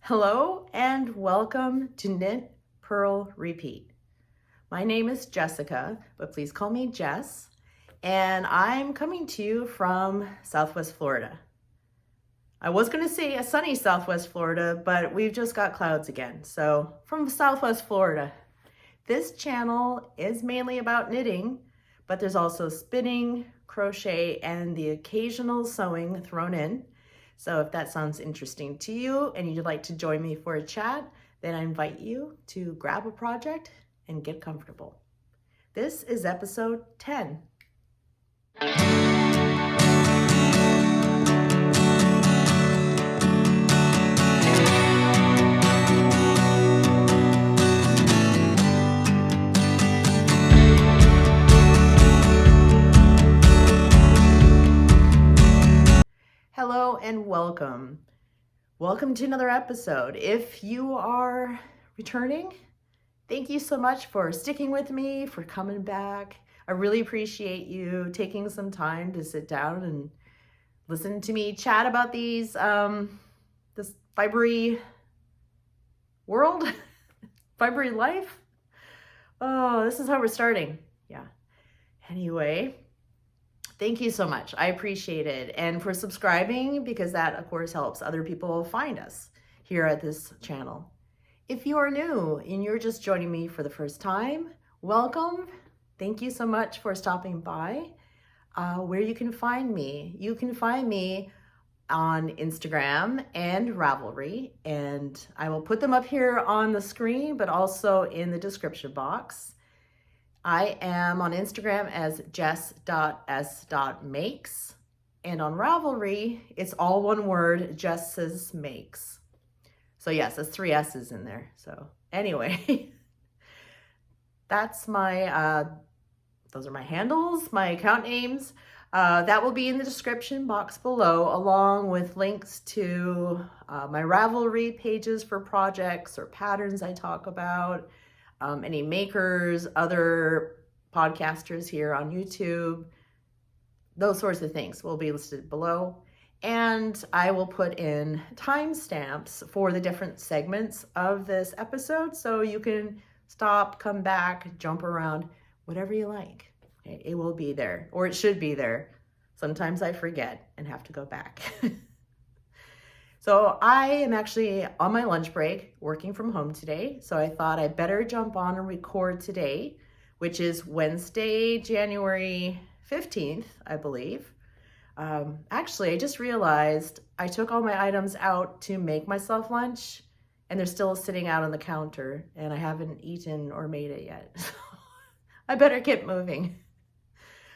Hello and welcome to Knit.Purl.Repeat. My name is Jessica, but please call me Jess, and I'm coming to you from Southwest Florida. I was going to say a sunny Southwest Florida, but we've just got clouds again. So from Southwest Florida. This channel is mainly about knitting, but there's also spinning, crochet, and the occasional sewing thrown in. So if that sounds interesting to you and you'd like to join me for a chat, then I invite you to grab a project and get comfortable. This is episode 10. Hello and welcome. Welcome to another episode. If you are returning, thank you so much for sticking with me, for coming back. I really appreciate you taking some time to sit down and listen to me chat about this fibery world, fibery life. Oh, this is how we're starting. Yeah. Anyway. Thank you so much. I appreciate it. And for subscribing, because that, of course, helps other people find us here at this channel. If you are new and you're just joining me for the first time, welcome. Thank you so much for stopping by. Where you can find me. You can find me on Instagram and Ravelry, and I will put them up here on the screen, but also in the description box. I am on Instagram as jess.s.makes, and on Ravelry, it's all one word, Jess's Makes. So yes, there's 3 S's in there. So anyway, that's my, those are my handles, my account names. That will be in the description box below, along with links to my Ravelry pages for projects or patterns I talk about. Any makers, other podcasters here on YouTube, those sorts of things will be listed below. And I will put in timestamps for the different segments of this episode, so you can stop, come back, jump around, whatever you like. Okay, it will be there, or it should be there. Sometimes I forget and have to go back. So I am actually on my lunch break working from home today. So I thought I'd better jump on and record today, which is Wednesday, January 15th, I believe. Actually, I just realized I took all my items out to make myself lunch and they're still sitting out on the counter and I haven't eaten or made it yet. I better get moving.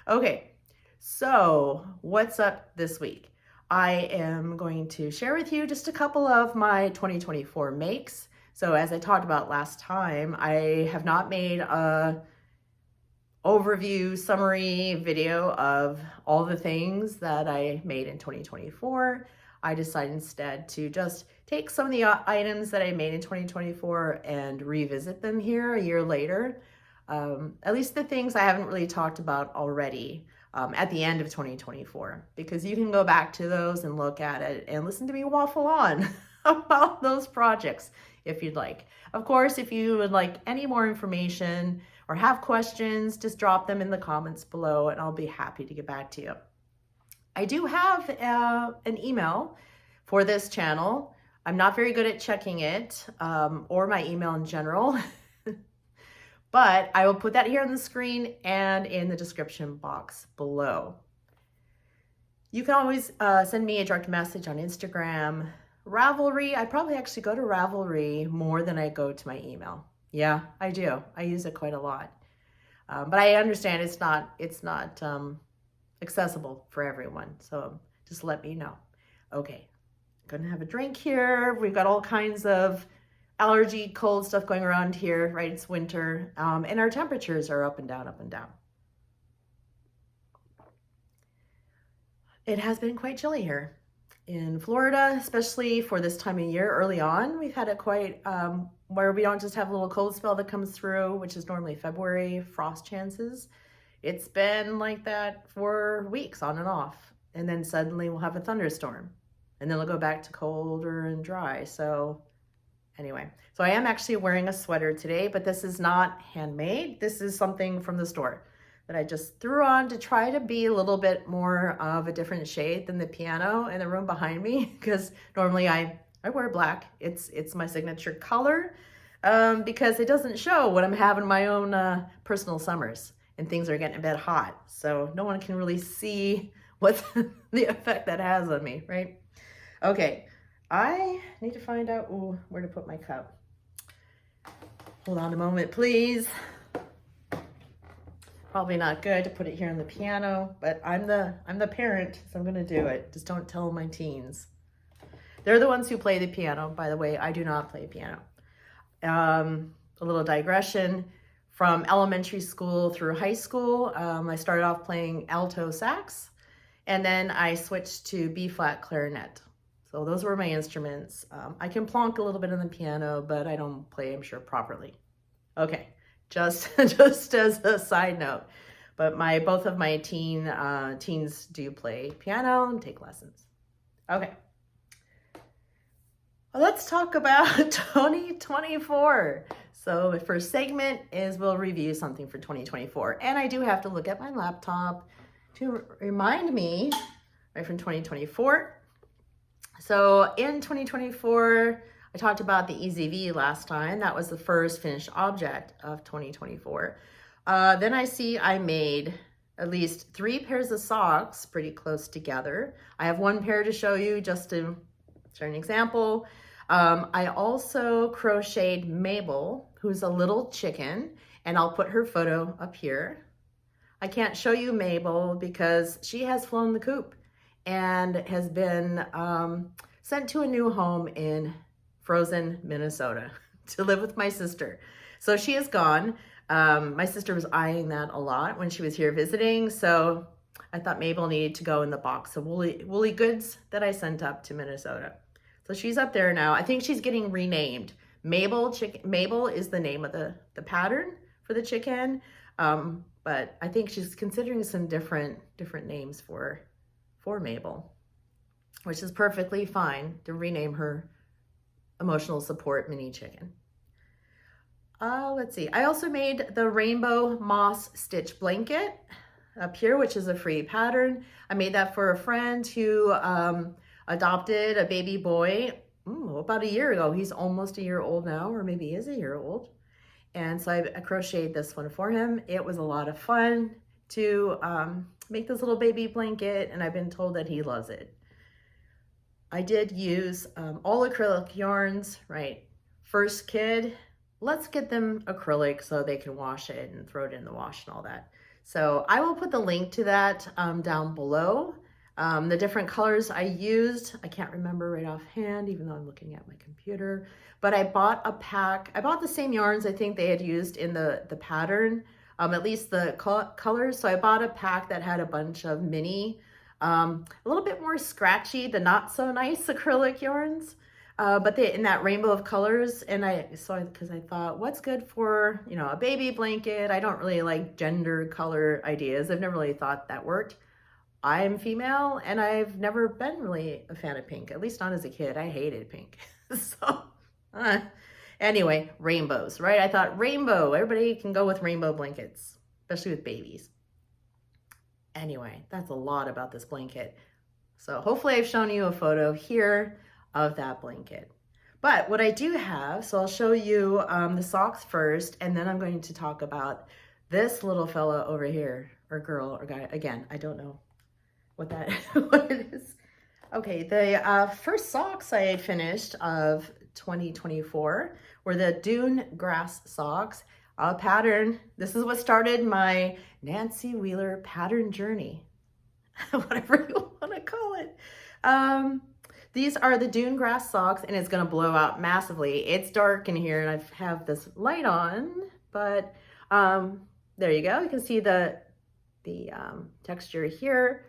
Okay, so what's up this week? I am going to share with you just a couple of my 2024 makes. So as I talked about last time, I have not made a overview summary video of all the things that I made in 2024. I decided instead to just take some of the items that I made in 2024 and revisit them here a year later. At least the things I haven't really talked about already. At the end of 2024, because you can go back to those and look at it and listen to me waffle on about those projects if you'd like. Of course, if you would like any more information or have questions, just drop them in the comments below and I'll be happy to get back to you. I do have an email for this channel. I'm not very good at checking it or my email in general. But I will put that here on the screen and in the description box below. You can always send me a direct message on Instagram. Ravelry, I probably actually go to Ravelry more than I go to my email. Yeah, I do. I use it quite a lot. But I understand it's not accessible for everyone. So just let me know. Okay, gonna have a drink here. We've got all kinds of allergy, cold stuff going around here, right? It's winter, and our temperatures are up and down, up and down. It has been quite chilly here in Florida, especially for this time of year early on. We've had it quite, where we don't just have a little cold spell that comes through, which is normally February, frost chances. It's been like that for weeks on and off. And then suddenly we'll have a thunderstorm and then it'll go back to colder and dry. So Anyway, so I am actually wearing a sweater today, but this is not handmade. This is something from the store that I just threw on to try to be a little bit more of a different shade than the piano in the room behind me, because normally I wear black. It's my signature color, because it doesn't show when I'm having my own personal summers and things are getting a bit hot. So no one can really see what the effect that has on me, right? Okay, I need to find out where to put my cup. Hold on a moment, please. Probably not good to put it here on the piano, but I'm the parent, so I'm gonna do it. Just don't tell my teens. They're the ones who play the piano. By the way, I do not play piano. A little digression. From elementary school through high school, I started off playing alto sax, and then I switched to B-flat clarinet. So those were my instruments. I can plonk a little bit on the piano, but I don't play, I'm sure, properly. Okay, just as a side note. But both of my teens do play piano and take lessons. Okay. Well, let's talk about 2024. So the first segment is we'll review something for 2024. And I do have to look at my laptop to remind me right from 2024. So in 2024, I talked about the EZV last time. That was the first finished object of 2024. Then I made at least 3 pairs of socks pretty close together. I have 1 pair to show you just to share an example. I also crocheted Mabel, who's a little chicken, and I'll put her photo up here. I can't show you Mabel because she has flown the coop and has been sent to a new home in frozen Minnesota to live with my sister. So she is gone. My sister was eyeing that a lot when she was here visiting, so I thought Mabel needed to go in the box of woolly goods that I sent up to Minnesota. So she's up there now. I think she's getting renamed. Mabel is the name of the pattern for the chicken, but I think she's considering some different names for Mabel, which is perfectly fine to rename her emotional support mini chicken. Let's see. I also made the rainbow moss stitch blanket up here, which is a free pattern. I made that for a friend who adopted a baby boy about a year ago. He's almost a year old now, or maybe he is a year old. And so I crocheted this one for him. It was a lot of fun to make this little baby blanket, and I've been told that he loves it. I did use all acrylic yarns, right? First kid, let's get them acrylic so they can wash it and throw it in the wash and all that. So I will put the link to that down below. The different colors I used, I can't remember right offhand, even though I'm looking at my computer, but I bought a pack. I bought the same yarns I think they had used in the pattern, at least the colors. So I bought a pack that had a bunch of mini, a little bit more scratchy, the not so nice acrylic yarns, but they in that rainbow of colors. And because I thought, what's good for, a baby blanket? I don't really like gender color ideas. I've never really thought that worked. I'm female and I've never been really a fan of pink, at least not as a kid. I hated pink. So anyway, rainbows, right? I thought rainbow, everybody can go with rainbow blankets, especially with babies. Anyway, that's a lot about this blanket. So hopefully I've shown you a photo here of that blanket. But what I do have, so I'll show you the socks first, and then I'm going to talk about this little fella over here, or girl, or guy. Again, I don't know what it is. Okay, the first socks I finished of 2024 were the Dune grass socks. Pattern, this is what started my Nancy Wheeler pattern journey, whatever you want to call it. These are the Dune grass socks, and it's going to blow out massively. It's dark in here, and I have this light on, but there you go. You can see the texture here.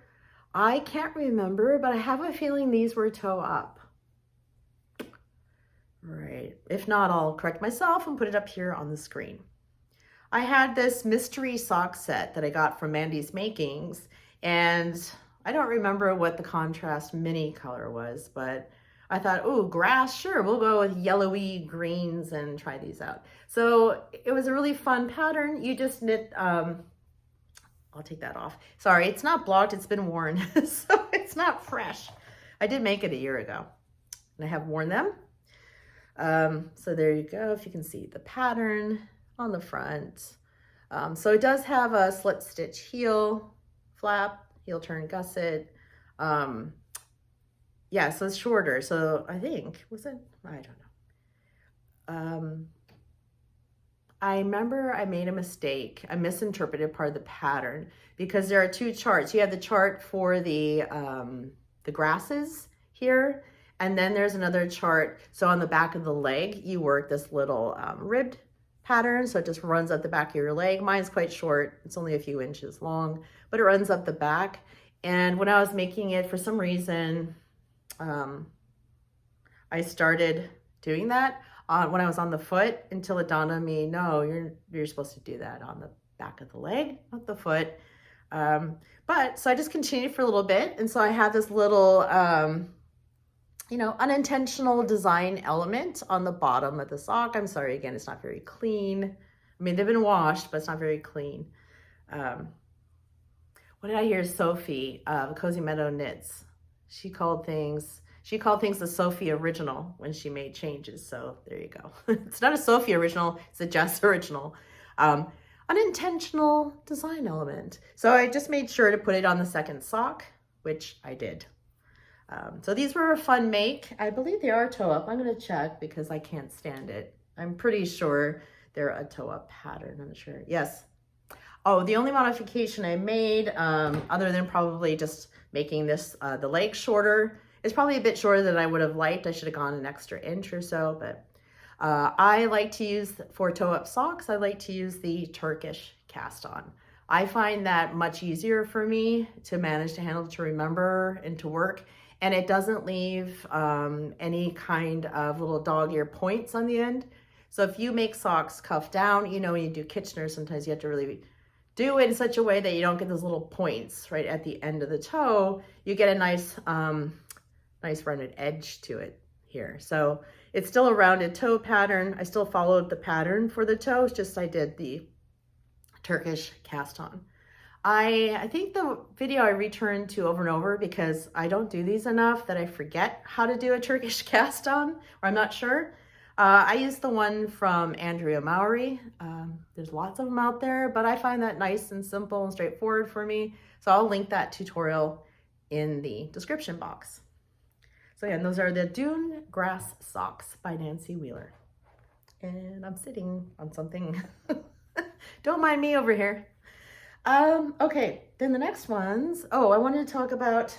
I can't remember, but I have a feeling these were toe up. Right. If not, I'll correct myself and put it up here on the screen. I had this mystery sock set that I got from Mandy's Makings, and I don't remember what the contrast mini color was, but I thought, oh, grass, sure, we'll go with yellowy greens and try these out. So it was a really fun pattern. You just knit, I'll take that off. Sorry, it's not blocked, it's been worn, so it's not fresh. I did make it a year ago, and I have worn them. So there you go, if you can see the pattern on the front. So it does have a slip stitch heel flap, heel turn gusset. Yeah, so it's shorter. So I think, was it? I don't know. I remember I made a mistake. I misinterpreted part of the pattern because there are two charts. You have the chart for the grasses here, and then there's another chart. So on the back of the leg, you work this little ribbed pattern. So it just runs up the back of your leg. Mine's quite short. It's only a few inches long, but it runs up the back. And when I was making it, for some reason, I started doing that when I was on the foot until it dawned on me, no, you're supposed to do that on the back of the leg, not the foot. But so I just continued for a little bit. And so I had this little, unintentional design element on the bottom of the sock. I'm sorry, again, it's not very clean. I mean, they've been washed, but it's not very clean. What did I hear? Sophie, Cozy Meadow Knits. She called things the Sophie original when she made changes. So there you go. It's not a Sophie original, it's a Jess original. Unintentional design element. So I just made sure to put it on the second sock, which I did. So these were a fun make. I believe they are toe up. I'm going to check because I can't stand it. I'm pretty sure they're a toe up pattern. I'm not sure. Yes. Oh, the only modification I made, other than probably just making this, the leg shorter, it's probably a bit shorter than I would have liked. I should have gone an extra inch or so, but I like to use, for toe up socks, I like to use the Turkish cast on. I find that much easier for me to manage, to handle, to remember, and to work. And it doesn't leave any kind of little dog ear points on the end. So if you make socks cuff down, when you do Kitchener, sometimes you have to really do it in such a way that you don't get those little points right at the end of the toe. You get a nice, nice rounded edge to it here. So it's still a rounded toe pattern. I still followed the pattern for the toe. It's just I did the Turkish cast on. I think the video I returned to over and over because I don't do these enough that I forget how to do a Turkish cast on, or I'm not sure. I used the one from Andrea Mowry. There's lots of them out there, but I find that nice and simple and straightforward for me. So I'll link that tutorial in the description box. So yeah, and those are the Dune Grass Socks by Nancy Wheeler. And I'm sitting on something. Don't mind me over here. Okay, then the next ones. Oh, I wanted to talk about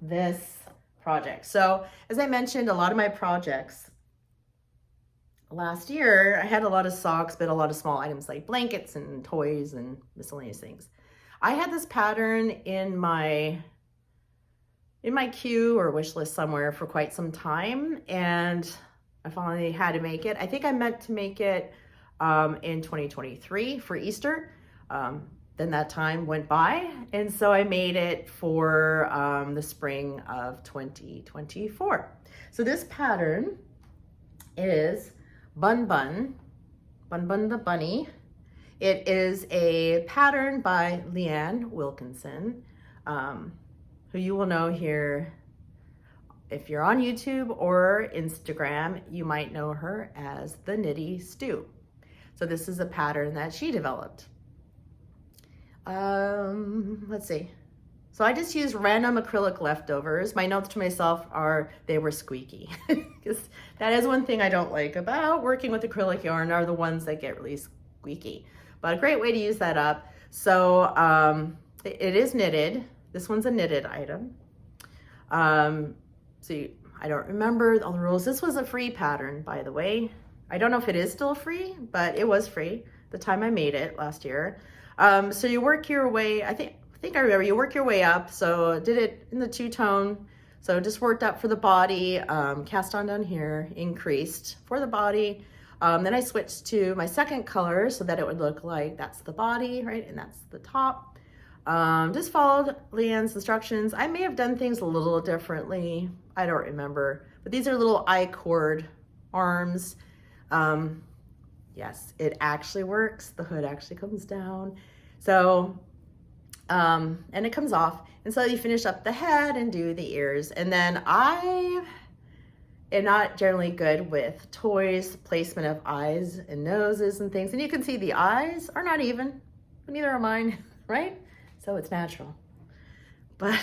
this project. So as I mentioned, a lot of my projects last year, I had a lot of socks, but a lot of small items like blankets and toys and miscellaneous things. I had this pattern in my queue or wish list somewhere for quite some time, and I finally had to make it. I think I meant to make it in 2023 for Easter. Then that time went by, and so I made it for the spring of 2024. So this pattern is Bun Bun the Bunny. It is a pattern by Leanne Wilkinson, who you will know here. If you're on YouTube or Instagram, you might know her as the Knitty Stew. So this is a pattern that she developed. Let's see. So I just used random acrylic leftovers. My notes to myself are they were squeaky. Because that is one thing I don't like about working with acrylic yarn, are the ones that get really squeaky. But a great way to use that up. So it is knitted. This one's a knitted item. I don't remember all the rules. This was a free pattern, by the way. I don't know if it is still free, but it was free the time I made it last year. So you work your way, I think I remember, you work your way up. So did it in the two-tone. So just worked up for the body, cast on down here, increased for the body. Then I switched to my second color so that it would look like that's the body, right? And that's the top. Just followed Leanne's instructions. I may have done things a little differently. I don't remember, But these are little I-cord arms. Yes, it actually works. The hood actually comes down. So, and it comes off. And so you finish up the head and do the ears. And then I am not generally good with toys, placement of eyes and noses and things. And you can see the eyes are not even, but neither are mine, right? So it's natural. But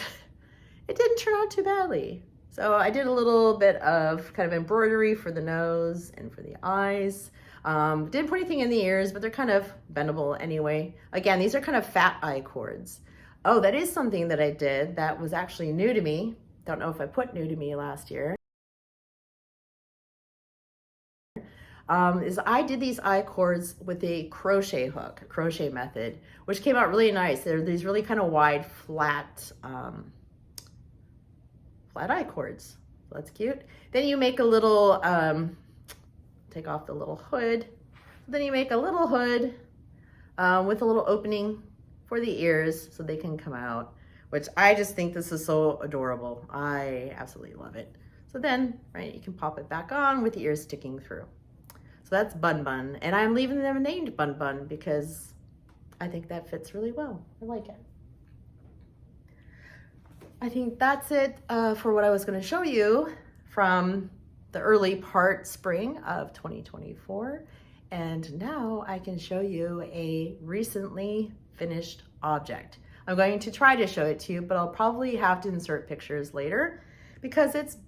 it didn't turn out too badly. So I did a little bit of kind of embroidery for the nose and for the eyes. Didn't put anything in the ears, but they're kind of bendable anyway. Again, these are kind of fat eye cords. Oh, that is something that I did that was actually new to me. Don't know if I put new to me last year. Is I did these eye cords with a crochet hook, a crochet method, which came out really nice. They're these really kind of wide, flat eye cords. So that's cute. Then you make a little, take off the little hood. Then you make a little hood with a little opening for the ears so they can come out, which I just think this is so adorable. I absolutely love it. So then, right, you can pop it back on with the ears sticking through. So that's Bun Bun, and I'm leaving them named Bun Bun because I think that fits really well. I like it. I think that's it for what I was going to show you from the early part spring of 2024. And now I can show you a recently finished object. I'm going to try to show it to you, but I'll probably have to insert pictures later because it's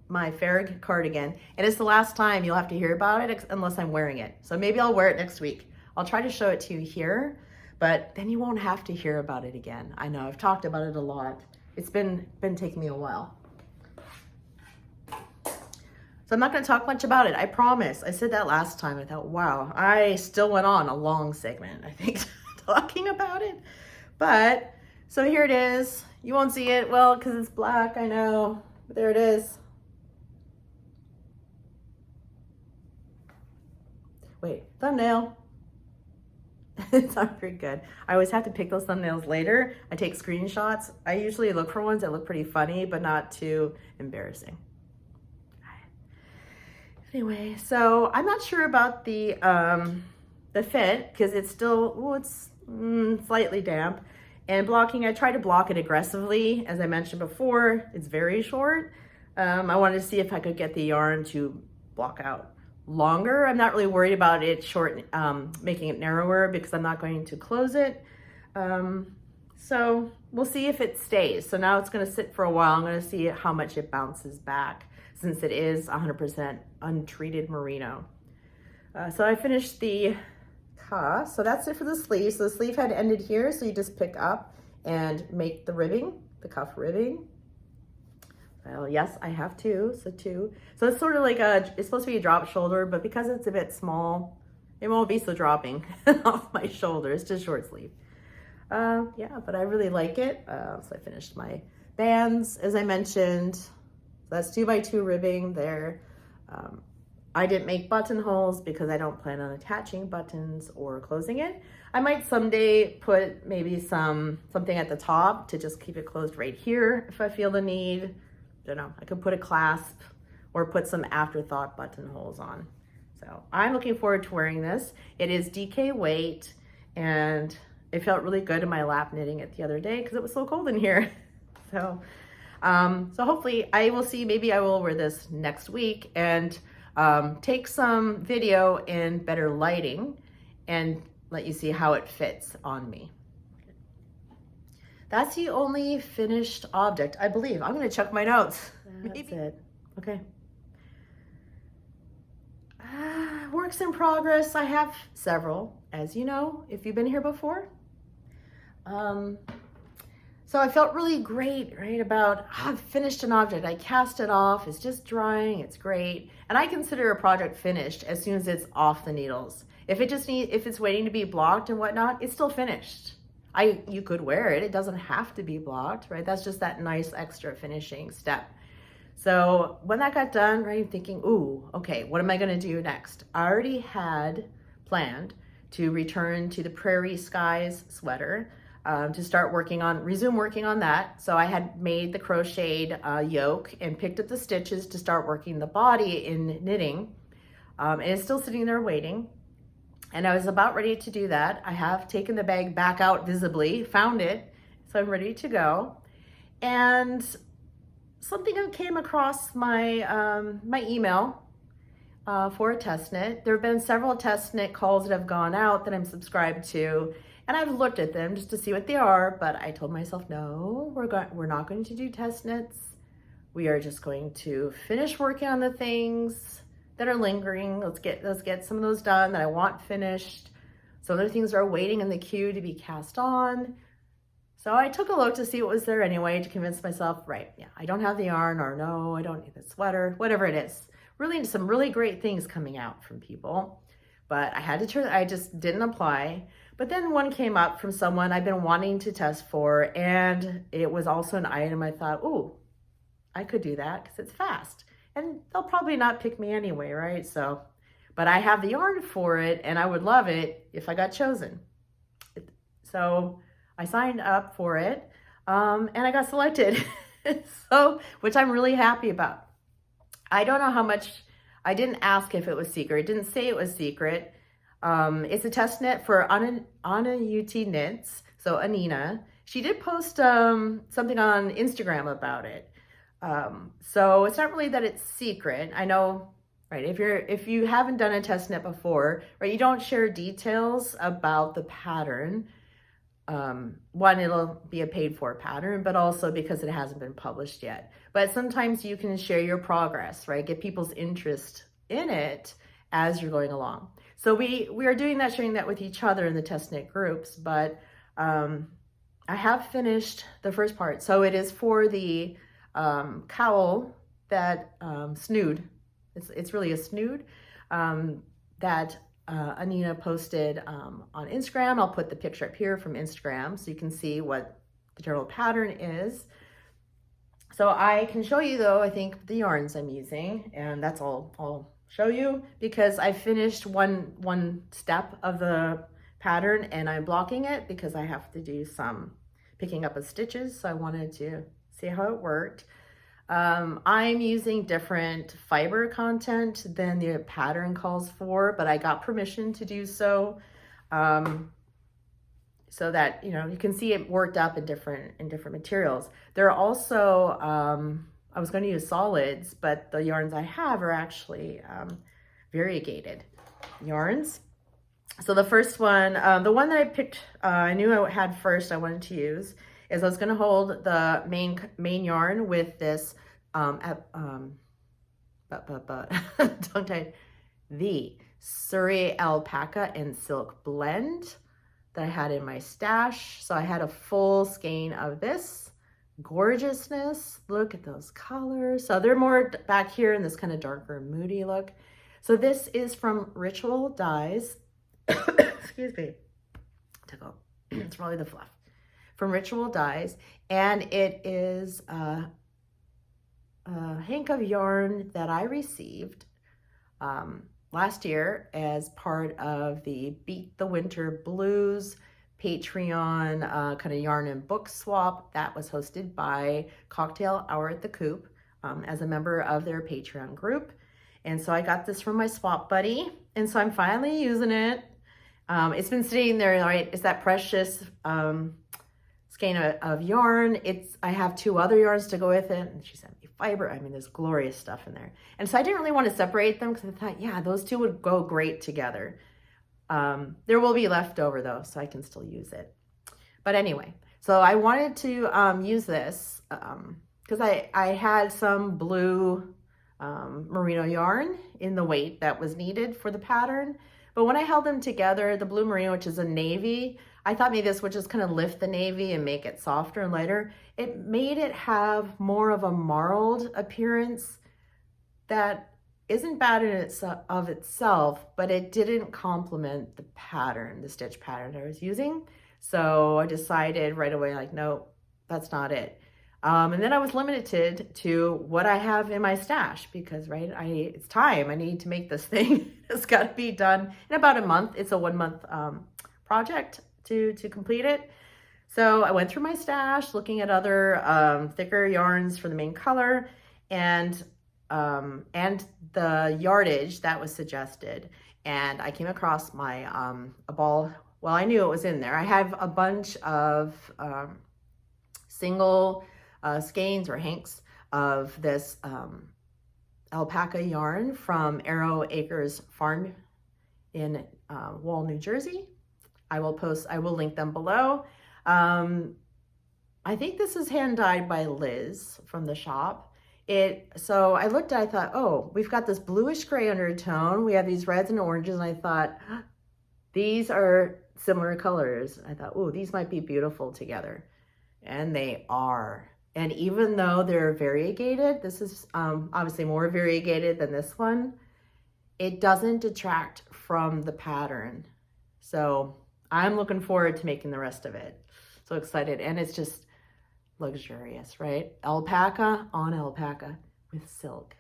my Farag cardigan, and it's the last time you'll have to hear about it unless I'm wearing it. So maybe I'll wear it next week. I'll try to show it to you here, but then you won't have to hear about it again. I know I've talked about it a lot. It's been taking me a while. So I'm not going to talk much about it, I promise. I said that last time. I thought, wow, I still went on a long segment, I think, talking about it. But, so here it is. You won't see it, well, because it's black, I know, but there it is. Wait, thumbnail. It's not very good. I always have to pick those thumbnails later. I take screenshots. I usually look for ones that look pretty funny, but not too embarrassing. Anyway, so I'm not sure about the fit because it's still, oh, it's slightly damp. And blocking, I try to block it aggressively. As I mentioned before, it's very short. I wanted to see if I could get the yarn to block out longer. I'm not really worried about it short, making it narrower because I'm not going to close it. So we'll see if it stays. So now it's going to sit for a while. I'm going to see how much it bounces back since it is 100% untreated merino. So I finished the cuff. So that's it for the sleeve. So the sleeve head ended here. So you just pick up and make the ribbing, the cuff ribbing. Well, yes, I have two, so two. So it's sort of like it's supposed to be a drop shoulder, but because it's a bit small, it won't be so dropping off my shoulder. It's just short sleeve. Yeah, but I really like it. So I finished my bands, as I mentioned. So that's 2x2 ribbing there. I didn't make buttonholes because I don't plan on attaching buttons or closing it. I might someday put maybe something at the top to just keep it closed right here if I feel the need. Don't know, I could put a clasp or put some afterthought buttonholes on. So I'm looking forward to wearing this. It is DK weight, and it felt really good in my lap knitting it the other day because it was so cold in here. So, so hopefully I will see, maybe I will wear this next week and take some video in better lighting and let you see how it fits on me. That's the only finished object, I believe. I'm gonna check my notes. That's it, okay. Works in progress, I have several, as you know, if you've been here before. So I felt really great, right, about, I've finished an object, I cast it off, it's just drying, it's great. And I consider a project finished as soon as it's off the needles. If it's waiting to be blocked and whatnot, it's still finished. You could wear it. It doesn't have to be blocked, right? That's just that nice extra finishing step. So when that got done, right, I'm thinking, ooh, okay, what am I going to do next? I already had planned to return to the Prairie Skies sweater. to start resume working on that. So I had made the crocheted yoke and picked up the stitches to start working the body in knitting. And it's still sitting there waiting. And I was about ready to do that. I have taken the bag back out visibly, found it, so I'm ready to go. And something came across my my email for a test knit. There have been several test knit calls that have gone out that I'm subscribed to, and I've looked at them just to see what they are, but I told myself, no, we're not going to do test knits. We are just going to finish working on the things that are lingering. Let's get some of those done that I want finished. Some other things are waiting in the queue to be cast on. So I took a look to see what was there anyway to convince myself, right, yeah, I don't have the yarn, or no, I don't need the sweater, whatever it is. Really, some really great things coming out from people. But I just didn't apply. But then one came up from someone I've been wanting to test for, and it was also an item I thought, ooh, I could do that because it's fast. And they'll probably not pick me anyway, right? So, but I have the yarn for it, and I would love it if I got chosen. So I signed up for it, and I got selected, so, which I'm really happy about. I don't know how much, I didn't ask if it was secret. It didn't say it was secret. It's a test knit for Annijuutiknits, so Anina. She did post something on Instagram about it. So it's not really that it's secret. I know, right, if you haven't done a test knit before, right, you don't share details about the pattern. One, it'll be a paid for pattern, but also because it hasn't been published yet. But sometimes you can share your progress, right? Get people's interest in it as you're going along. So we are doing that, sharing that with each other in the test knit groups, but I have finished the first part. So it is for the cowl that snood. It's really a snood that Anina posted on Instagram. I'll put the picture up here from Instagram so you can see what the general pattern is. So I can show you though, I think the yarns I'm using, and that's all I'll show you because I finished one step of the pattern and I'm blocking it because I have to do some picking up of stitches. So I wanted to see how it worked. I'm using different fiber content than the pattern calls for, but I got permission to do so, so that, you know, you can see it worked up in different materials. There are also, I was going to use solids, but the yarns I have are actually variegated yarns. So the first one, the one that I picked, I knew I had first I wanted to use, is I was going to hold the main yarn with this tongue-tied, the Surrey alpaca and silk blend that I had in my stash. So I had a full skein of this gorgeousness. Look at those colors. So they're more back here in this kind of darker moody look. So this is from Ritual Dyes. Excuse me. It's probably the fluff. From Ritual Dyes, and it is a hank of yarn that I received last year as part of the Beat the Winter Blues Patreon kind of yarn and book swap that was hosted by Cocktail Hour at the Coop as a member of their Patreon group. And so I got this from my swap buddy, and so I'm finally using it. It's been sitting there, right? It's that precious skein of yarn. I have 2 other yarns to go with it, and she sent me fiber. I mean, there's glorious stuff in there. And so I didn't really want to separate them because I thought, yeah, those 2 would go great together. There will be leftover though, so I can still use it. But anyway, so I wanted to use this because I had some blue merino yarn in the weight that was needed for the pattern. But when I held them together, the blue merino, which is a navy, I thought maybe this would just kind of lift the navy and make it softer and lighter. It made it have more of a marled appearance that isn't bad in of itself, but it didn't complement the pattern, the stitch pattern I was using. So I decided right away, like, no, that's not it. And then I was limited to what I have in my stash because, right, it's time. I need to make this thing. It's got to be done in about a month. It's a 1-month project to complete it. So I went through my stash looking at other thicker yarns for the main color and the yardage that was suggested. And I came across my a ball. Well, I knew it was in there. I have a bunch of single skeins or hanks of this alpaca yarn from Arrow Acres Farm in Wall, New Jersey. I will link them below. I think this is hand dyed by Liz from the shop. So I looked at it, I thought, oh, we've got this bluish gray undertone. We have these reds and oranges, and I thought, these are similar colors. I thought, oh, these might be beautiful together. And they are. And even though they're variegated, this is obviously more variegated than this one, it doesn't detract from the pattern. So I'm looking forward to making the rest of it. So excited. And it's just luxurious, right? Alpaca on alpaca with silk.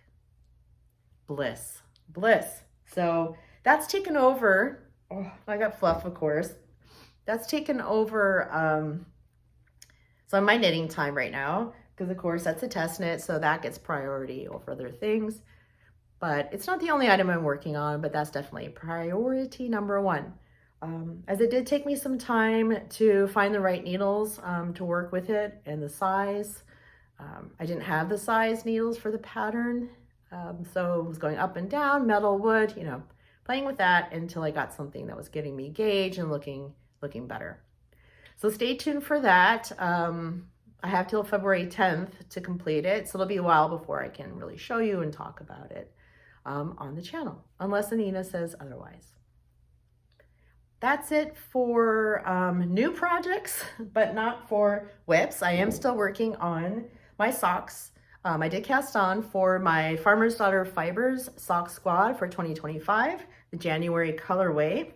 Bliss. Bliss. So that's taken over. Oh, I got fluff, of course. That's taken over some of my knitting time right now, because of course that's a test knit, so that gets priority over other things. But it's not the only item I'm working on, but that's definitely priority number one. As it did take me some time to find the right needles to work with it and the size. I didn't have the size needles for the pattern, so I was going up and down, metal, wood, you know, playing with that until I got something that was getting me gauge and looking better. So stay tuned for that. I have till February 10th to complete it, so it'll be a while before I can really show you and talk about it on the channel, unless Anina says otherwise. That's it for new projects, but not for whips. I am still working on my socks. I did cast on for my Farmer's Daughter Fibers Sock Squad for 2025, the January colorway.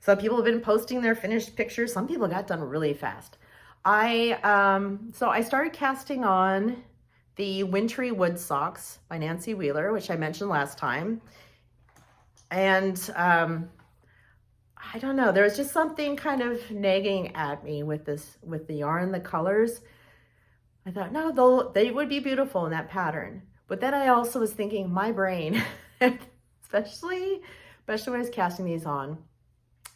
So people have been posting their finished pictures. Some people got done really fast. So I started casting on the Wintry Wood Socks by Nancy Wheeler, which I mentioned last time. And I don't know, there was just something kind of nagging at me with the yarn, the colors. I thought, no, they would be beautiful in that pattern. But then I also was thinking, my brain, especially when I was casting these on,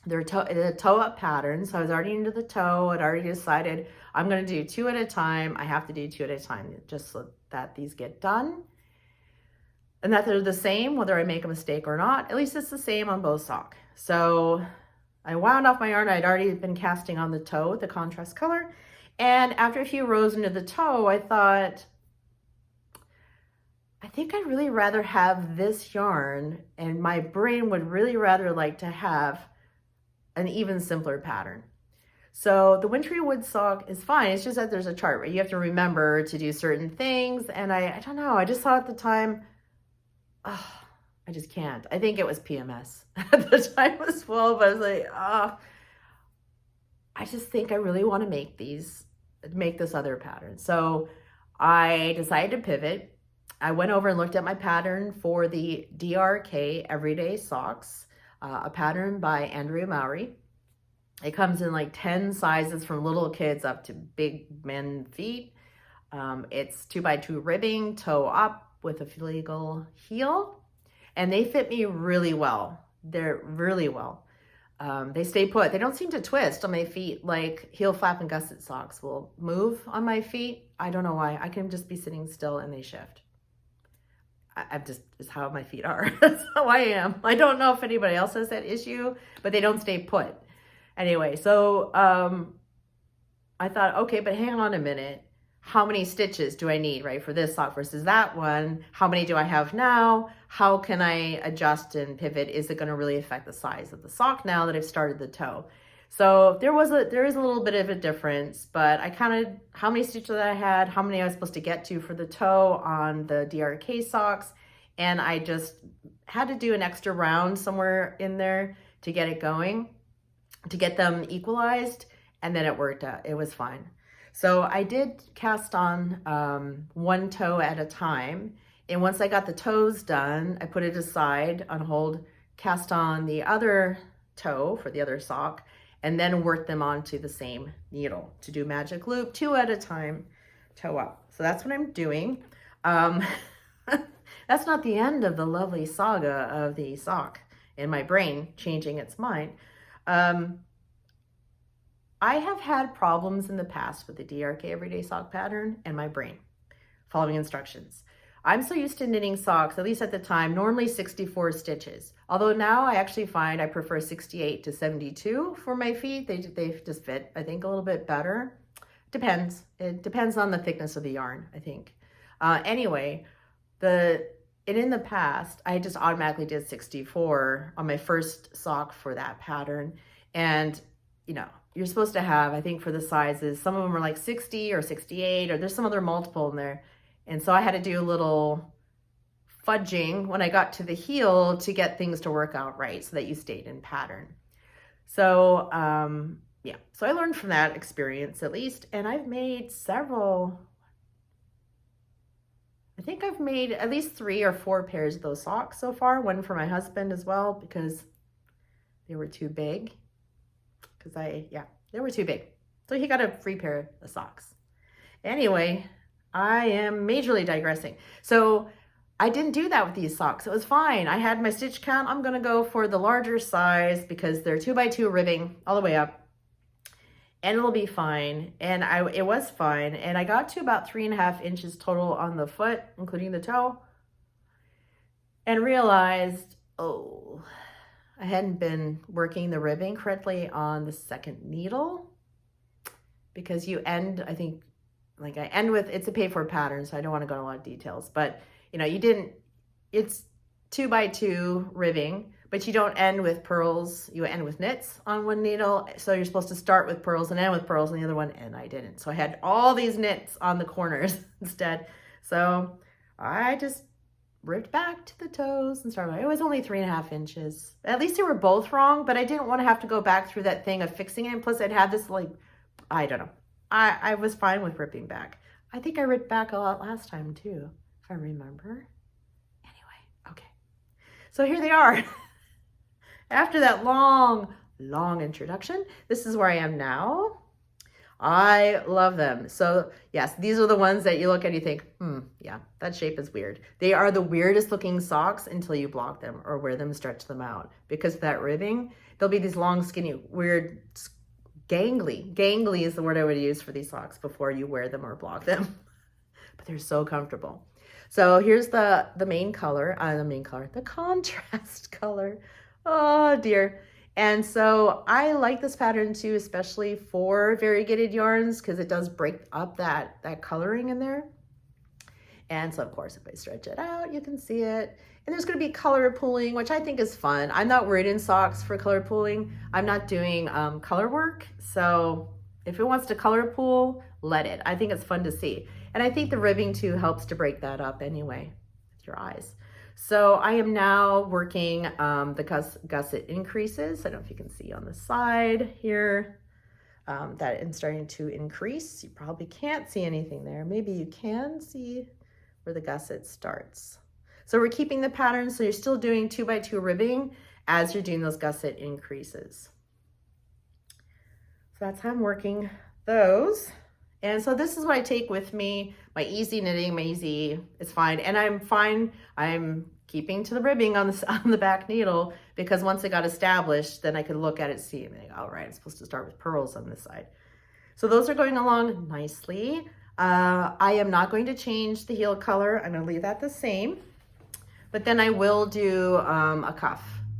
they're a toe-up pattern, so I was already into the toe. I'd already decided I'm going to do 2 at a time. I have to do 2 at a time just so that these get done. And that they're the same, whether I make a mistake or not. At least it's the same on both socks. So I wound off my yarn. I'd already been casting on the toe with the contrast color. And after a few rows into the toe, I thought, I think I'd really rather have this yarn, and my brain would really rather like to have an even simpler pattern. So the Wintry Wood sock is fine. It's just that there's a chart, right? You have to remember to do certain things. And I don't know, I just thought at the time, oh, I just can't. I think it was PMS at the time as well, but I was like, I just think I really want to make this other pattern. So I decided to pivot. I went over and looked at my pattern for the DRK Everyday Socks, a pattern by Andrea Mowry. It comes in like 10 sizes from little kids up to big men feet. It's 2x2 ribbing, toe up with a filigree heel, and they fit me really well. They're really well. They stay put. They don't seem to twist on my feet like heel flap and gusset socks will move on my feet. I don't know why. I can just be sitting still and they shift. It's how my feet are. That's how I am. I don't know if anybody else has that issue, but they don't stay put. Anyway, so I thought, okay, but hang on a minute. How many stitches do I need, right, for this sock versus that one? How many do I have now? How can I adjust and pivot? Is it going to really affect the size of the sock now that I've started the toe? So there is a little bit of a difference, but I counted how many stitches I had, how many I was supposed to get to for the toe on the DRK socks, and I just had to do an extra round somewhere in there to get it going, to get them equalized, and then it worked out. It was fine. So I did cast on one toe at a time, and once I got the toes done, I put it aside on hold, cast on the other toe for the other sock, and then work them onto the same needle to do magic loop, 2 at a time, toe up. So that's what I'm doing. That's not the end of the lovely saga of the sock in my brain changing its mind. I have had problems in the past with the DRK Everyday sock pattern and my brain following instructions. I'm so used to knitting socks, at least at the time, normally 64 stitches. Although now I actually find I prefer 68 to 72 for my feet. They just fit, I think, a little bit better. Depends. It depends on the thickness of the yarn, I think. Anyway, in the past, I just automatically did 64 on my first sock for that pattern. And, you know, you're supposed to have, I think for the sizes, some of them are like 60 or 68, or there's some other multiple in there. And so I had to do a little fudging when I got to the heel to get things to work out right so that you stayed in pattern. So, yeah, so I learned from that experience at least, and I've made several, I think I've made at least 3 or 4 pairs of those socks so far, one for my husband as well, because they were too big. They were too big. So he got a free pair of socks. Anyway, I am majorly digressing. So I didn't do that with these socks. It was fine. I had my stitch count. I'm gonna go for the larger size because they're 2x2 ribbing all the way up, and it'll be fine. And it was fine. And I got to about 3.5 inches total on the foot, including the toe, and realized, oh, I hadn't been working the ribbing correctly on the second needle, because you end, I think, like I end with, it's a paid for pattern, so I don't want to go into a lot of details, but you know, it's 2x2 ribbing, but you don't end with purls, you end with knits on one needle. So you're supposed to start with purls and end with purls on the other one, and I didn't. So I had all these knits on the corners instead. So I just ripped back to the toes and started. It was only 3.5 inches. At least they were both wrong, but I didn't want to have to go back through that thing of fixing it. And plus I'd had this, like, I don't know. I was fine with ripping back. I think I ripped back a lot last time too, if I remember. Anyway, okay. So here they are. After that long introduction, this is where I am now. I love them. So yes, these are the ones that you look at and you think, yeah, that shape is weird. They are the weirdest looking socks until you block them or wear them, stretch them out. Because of that ribbing, there'll be these long, skinny, weird, gangly. Gangly is the word I would use for these socks before you wear them or block them. But they're so comfortable. So here's the main color, the contrast color. Oh dear. And so I like this pattern too, especially for variegated yarns, because it does break up that coloring in there. And so of course, if I stretch it out, you can see it. And there's going to be color pooling, which I think is fun. I'm not worried in socks for color pooling. I'm not doing color work. So if it wants to color pool, let it. I think it's fun to see. And I think the ribbing too helps to break that up anyway with your eyes. So I am now working the gusset increases. I don't know if you can see on the side here that it's starting to increase. You probably can't see anything there. Maybe you can see where the gusset starts. So we're keeping the pattern, so you're still doing 2x2 ribbing as you're doing those gusset increases. So that's how I'm working those. And so this is what I take with me, my easy knitting, it's fine. And I'm fine, I'm keeping to the ribbing on the back needle, because once it got established, then I could look at it, see, and think, all right, I'm supposed to start with purls on this side. So those are going along nicely. I am not going to change the heel color. I'm gonna leave that the same, but then I will do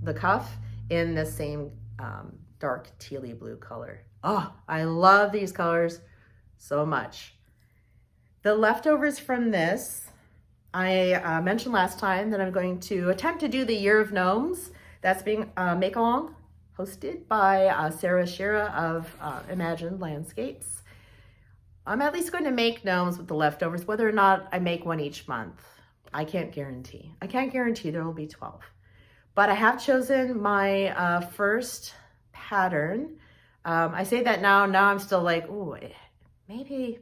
the cuff in the same dark tealy blue color. Oh, I love these colors so much. The leftovers from this, I mentioned last time that I'm going to attempt to do the Year of Gnomes. That's being make-along, hosted by Schira of Imagined Landscapes. I'm at least going to make gnomes with the leftovers. Whether or not I make one each month, I can't guarantee. I can't guarantee there will be 12. But I have chosen my first pattern. I say that now I'm still like, ooh, maybe.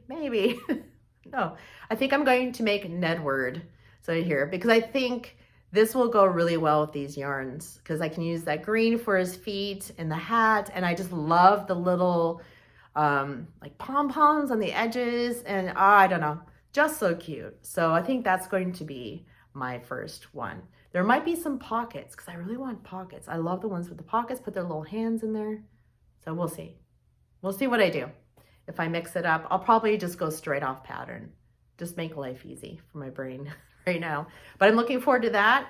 No, I think I'm going to make Gnedward. So here, because I think This will go really well with these yarns because I can use that green for his feet and the hat. And I just love the little like pom-poms on the edges, and I don't know, just so cute. So I think that's going to be my first one. There might be some pockets because I really want pockets. I love the ones with the pockets, put their little hands in there. So we'll see. We'll see what I do. If I mix it up, I'll probably just go straight off pattern. Just make life easy for my brain right now. But I'm looking forward to that.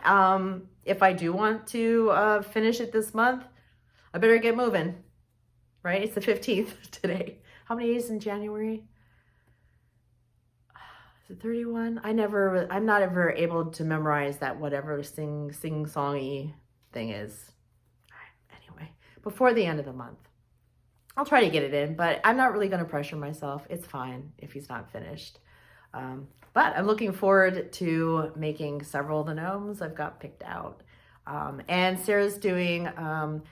If I do want to finish it this month, I better get moving. Right? It's the 15th today. How many days in January? Is it 31? I'm not ever able to memorize that whatever sing-songy thing is. Anyway, before the end of the month. I'll try to get it in, but I'm not really going to pressure myself. It's fine if he's not finished. But I'm looking forward to making several of the gnomes I've got picked out. And Sarah's doing,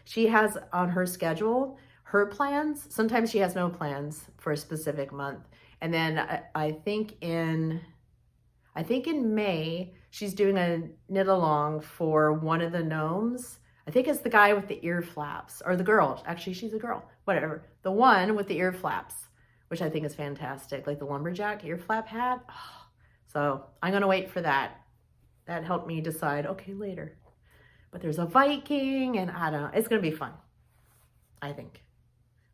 she has on her schedule her plans. Sometimes she has no plans for a specific month. And then I think in May, she's doing a knit along for one of the gnomes. I think it's the guy with the ear flaps, or the girl. Actually, she's a girl, whatever. The one with the ear flaps, which I think is fantastic, like the lumberjack ear flap hat. Oh, so I'm gonna wait for that. That helped me decide, okay, later. But there's a Viking, and I don't know, it's gonna be fun, I think.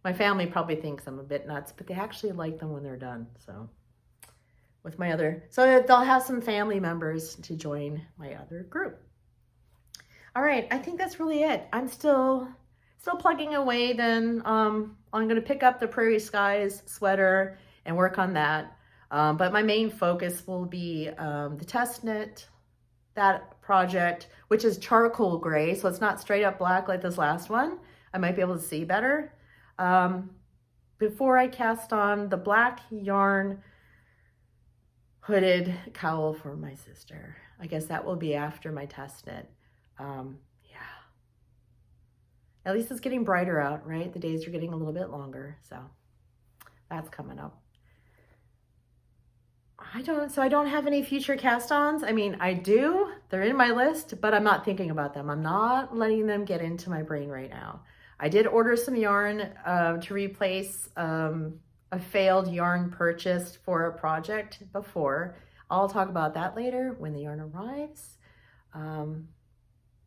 My family probably thinks I'm a bit nuts, but they actually like them when they're done. So with my other, so they'll have some family members to join my other group. All right, I think that's really it. I'm still plugging away then. I'm gonna pick up the Prairie Skies sweater and work on that. But my main focus will be the test knit, that project, which is charcoal gray. So it's not straight up black like this last one. I might be able to see better. Before I cast on the black yarn hooded cowl for my sister. I guess that will be after my test knit. Yeah. At least it's getting brighter out, right? The days are getting a little bit longer, so that's coming up. I don't have any future cast-ons. I mean, I do. They're in my list, but I'm not thinking about them. I'm not letting them get into my brain right now. I did order some yarn to replace a failed yarn purchased for a project before. I'll talk about that later when the yarn arrives.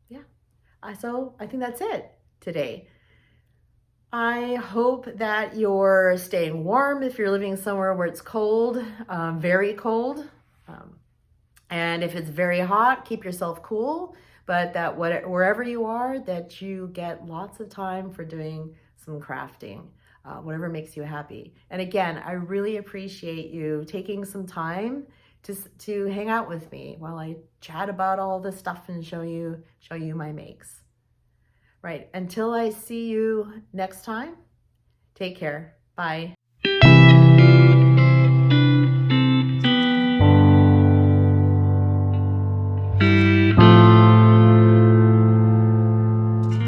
Yeah, so I think that's it today. I hope that you're staying warm if you're living somewhere where it's cold, very cold. And if it's very hot, keep yourself cool. But that wherever you are, that you get lots of time for doing some crafting, whatever makes you happy. And again, I really appreciate you taking some time to hang out with me while I chat about all this stuff and show you my makes. Right, until I see you next time, take care. Bye.